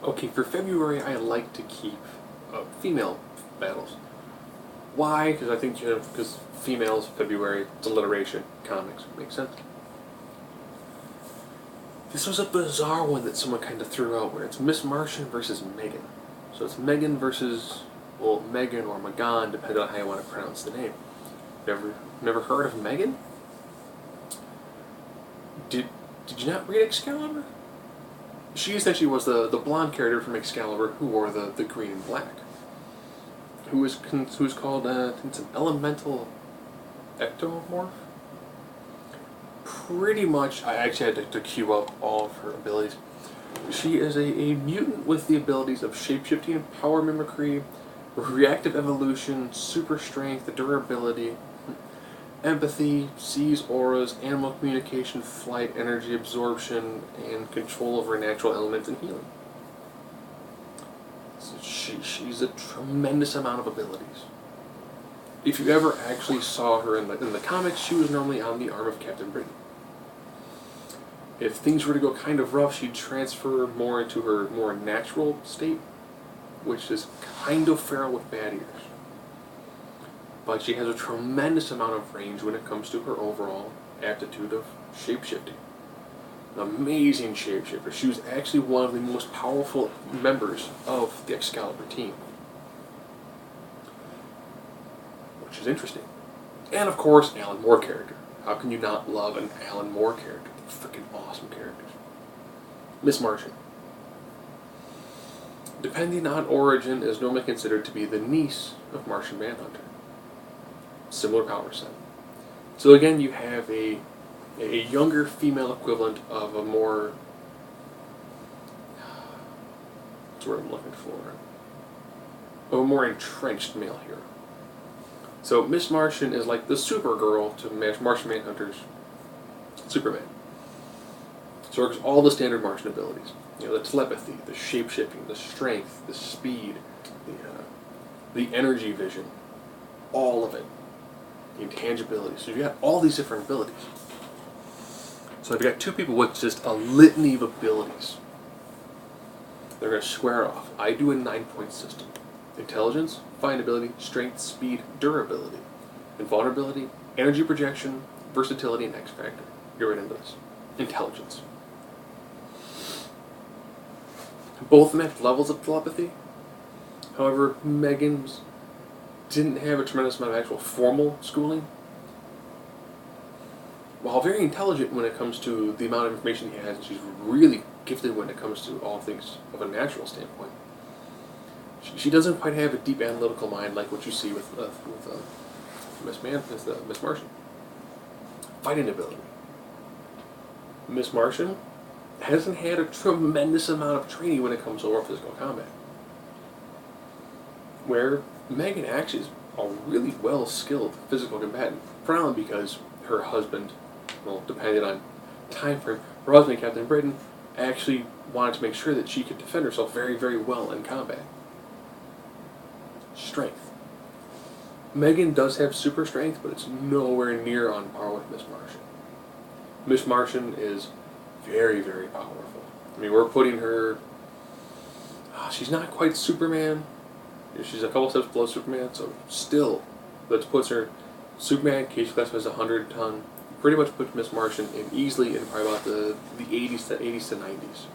Okay, for February, I like to keep female battles. Why? Because I think, because females, February, it's alliteration, comics, makes sense. This was a bizarre one that someone kind of threw out where it's Miss Martian versus Meggan. So it's Meggan versus, well, Meggan or Meggan, depending on how you want to pronounce the name. Never heard of Meggan? Did you not read Excalibur? She essentially was the blonde character from Excalibur who wore the green and black. Who's called, it's an elemental ectomorph? Pretty much, I actually had to queue up all of her abilities. She is a mutant with the abilities of shapeshifting, power mimicry, reactive evolution, super strength, durability, empathy, sees auras, animal communication, flight, energy absorption, and control over natural elements and healing. So she's a tremendous amount of abilities. If you ever actually saw her in the comics, she was normally on the arm of Captain Britain. If things were to go kind of rough, she'd transfer more into her more natural state, which is kind of feral with bad ears. But she has a tremendous amount of range when it comes to her overall aptitude of shapeshifting. An amazing shapeshifter. She was actually one of the most powerful members of the Excalibur team. Which is interesting. And of course, Alan Moore character. How can you not love an Alan Moore character? Freaking awesome characters. Miss Martian. Depending on origin, is normally considered to be the niece of Martian Manhunter. Similar power set. So again, you have a younger female equivalent of a more, what's the word I'm looking for? Of a more entrenched male hero. So Miss Martian is like the Supergirl to Martian Manhunter's Superman. So it works all the standard Martian abilities. You know, the telepathy, the shape-shifting, the strength, the speed, the energy vision, all of it. The intangibility. So you've got all these different abilities. So I've got two people with just a litany of abilities. They're going to square off. I do a 9-point system. Intelligence, findability, strength, speed, durability, invulnerability, energy projection, versatility, and X factor. Get right into this. Intelligence. Both of them have levels of telepathy. However, Meggan's didn't have a tremendous amount of actual formal schooling. While very intelligent when it comes to the amount of information he has, and she's really gifted when it comes to all things of a natural standpoint. She doesn't quite have a deep analytical mind like what you see with Miss Martian. Fighting ability. Miss Martian hasn't had a tremendous amount of training when it comes to overall physical combat. Where Meggan actually is a really well-skilled physical combatant, probably because her husband, well, depending on time frame, her husband, Captain Britain, actually wanted to make sure that she could defend herself very, very well in combat. Strength. Meggan does have super strength, but it's nowhere near on par with Miss Martian. Miss Martian is very, very powerful. I mean, we're putting her... she's not quite Superman. She's a couple steps below Superman, so still, that puts her... Superman, case class has 100-ton. Pretty much puts Miss Martian in easily in probably about the 80s to 90s.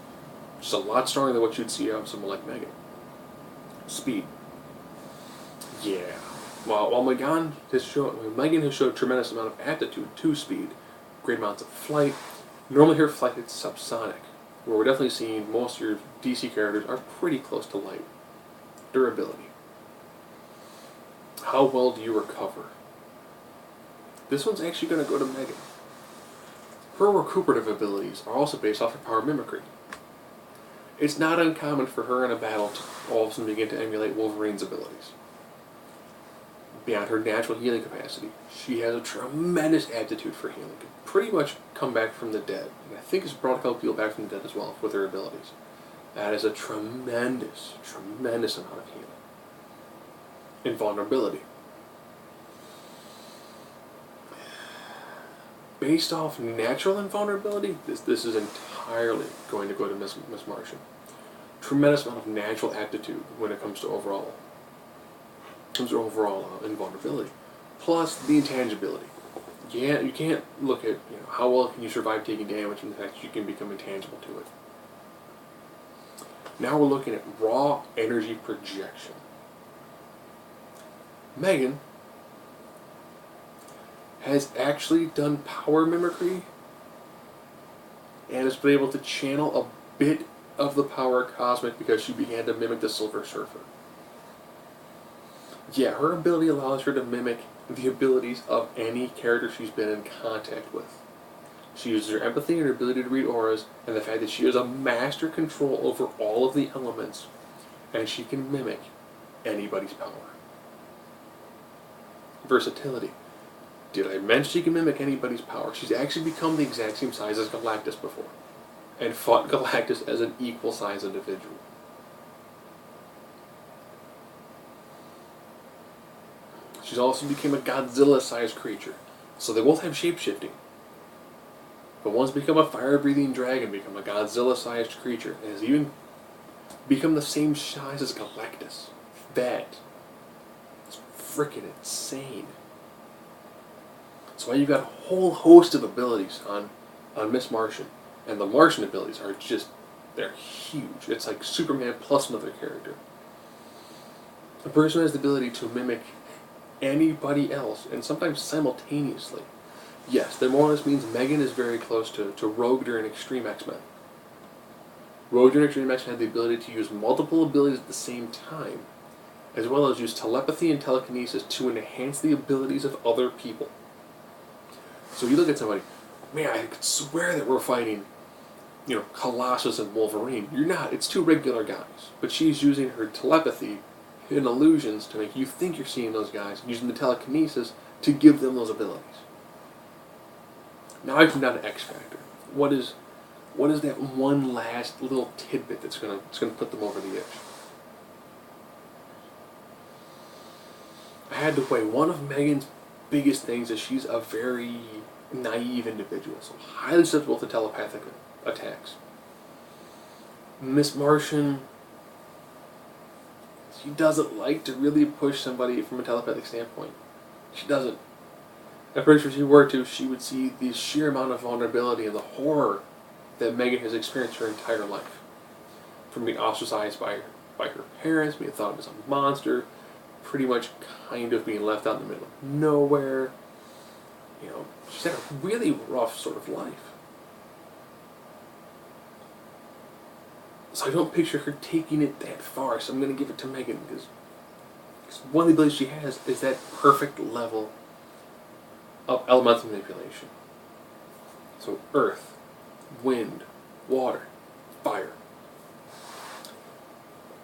Just a lot stronger than what you'd see out of someone like Meggan. Speed. Yeah. While Meggan has showed a tremendous amount of aptitude to speed, great amounts of flight. Normally her flight is subsonic, where we're definitely seeing most of your DC characters are pretty close to light. Durability. How well do you recover? This one's actually going to go to Meggan. Her recuperative abilities are also based off of power mimicry. It's not uncommon for her in a battle to all of a sudden begin to emulate Wolverine's abilities. Beyond her natural healing capacity, she has a tremendous aptitude for healing. Can pretty much come back from the dead. And I think it's brought a couple people back from the dead as well with her abilities. That is a tremendous, tremendous amount of healing. Invulnerability. Based off natural invulnerability, this is entirely going to go to Miss Martian. tremendous amount of natural aptitude when it comes to overall invulnerability. Plus the intangibility. Yeah, you can't look at how well can you survive taking damage and the fact that you can become intangible to it. Now we're looking at raw energy projection. Meggan has actually done power mimicry and has been able to channel a bit of the power cosmic because she began to mimic the Silver Surfer. Yeah, her ability allows her to mimic the abilities of any character she's been in contact with. She uses her empathy and her ability to read auras, and the fact that she has a master control over all of the elements, and she can mimic anybody's power. Versatility. Did I mention she can mimic anybody's power? She's actually become the exact same size as Galactus before, and fought Galactus as an equal size individual. She's also became a Godzilla-sized creature, so they both have shapeshifting. But one's become a fire-breathing dragon, become a Godzilla-sized creature, and has even become the same size as Galactus. That is freaking insane. So you've got a whole host of abilities on Miss Martian, and the Martian abilities are they're huge. It's like Superman plus another character. A person has the ability to mimic anybody else, and sometimes simultaneously. Yes, that more or less means Meggan is very close to Rogue during Extreme X-Men. Rogue during Extreme X-Men had the ability to use multiple abilities at the same time, as well as use telepathy and telekinesis to enhance the abilities of other people. So you look at somebody, man, I could swear that we're fighting, Colossus and Wolverine. You're not. It's two regular guys. But she's using her telepathy and illusions to make you think you're seeing those guys, using the telekinesis to give them those abilities. Now I come down to X Factor. What is that one last little tidbit that's gonna put them over the edge? I had to weigh one of Meggan's biggest things is she's a very naive individual, so highly susceptible to telepathic attacks. Miss Martian, she doesn't like to really push somebody from a telepathic standpoint. She doesn't. I'm pretty sure if she were to, she would see the sheer amount of vulnerability and the horror that Meggan has experienced her entire life. From being ostracized by her parents, being thought of as a monster, pretty much kind of being left out in the middle of nowhere. She's had a really rough sort of life. So I don't picture her taking it that far, so I'm going to give it to Meggan, because one of the abilities she has is that perfect level of elemental manipulation. So earth, wind, water, fire.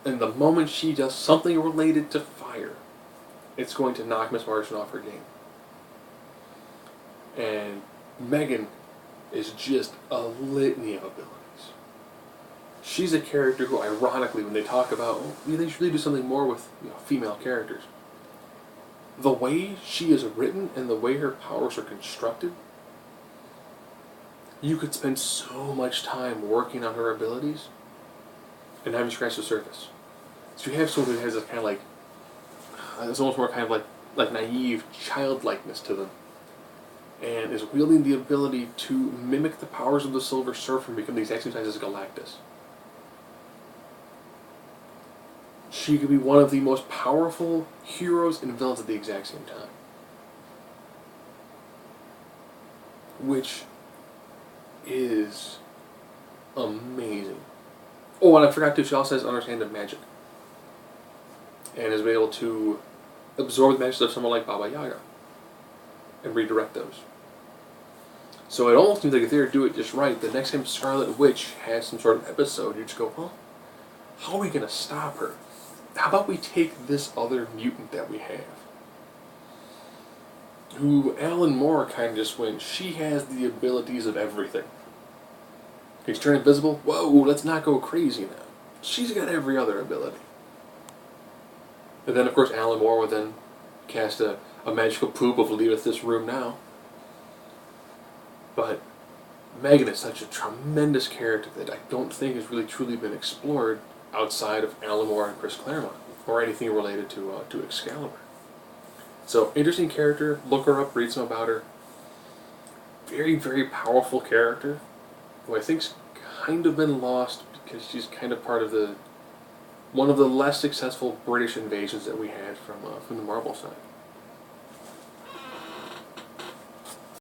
And the moment she does something related to fire, it's going to knock Miss Martian off her game. And Meggan is just a litany of abilities. She's a character who, ironically, when they talk about, they should really do something more with female characters. The way she is written and the way her powers are constructed, you could spend so much time working on her abilities and having scratched the surface. So you have someone who has a kind of like, it's almost more kind of like naive childlikeness to them, and is wielding the ability to mimic the powers of the Silver Surfer and become the exact same size as Galactus. She could be one of the most powerful heroes and villains at the exact same time. Which is amazing. Oh, and I forgot to, she also has understanding of magic. And is able to absorb the magic of someone like Baba Yaga and redirect those. So it almost seems like if they were to do it just right, the next time Scarlet Witch has some sort of episode, you just go, well, how are we going to stop her? How about we take this other mutant that we have, who Alan Moore kind of just went, she has the abilities of everything. He's turned invisible? Whoa, let's not go crazy now. She's got every other ability. And then, of course, Alan Moore would then cast a magical poop of leaveth this room now. But Meggan is such a tremendous character that I don't think has really truly been explored outside of Alan Moore and Chris Claremont, or anything related to Excalibur. So, interesting character. Look her up, read some about her. Very, very powerful character, who I think's kind of been lost because she's kind of part of one of the less successful British invasions that we had from the Marvel side.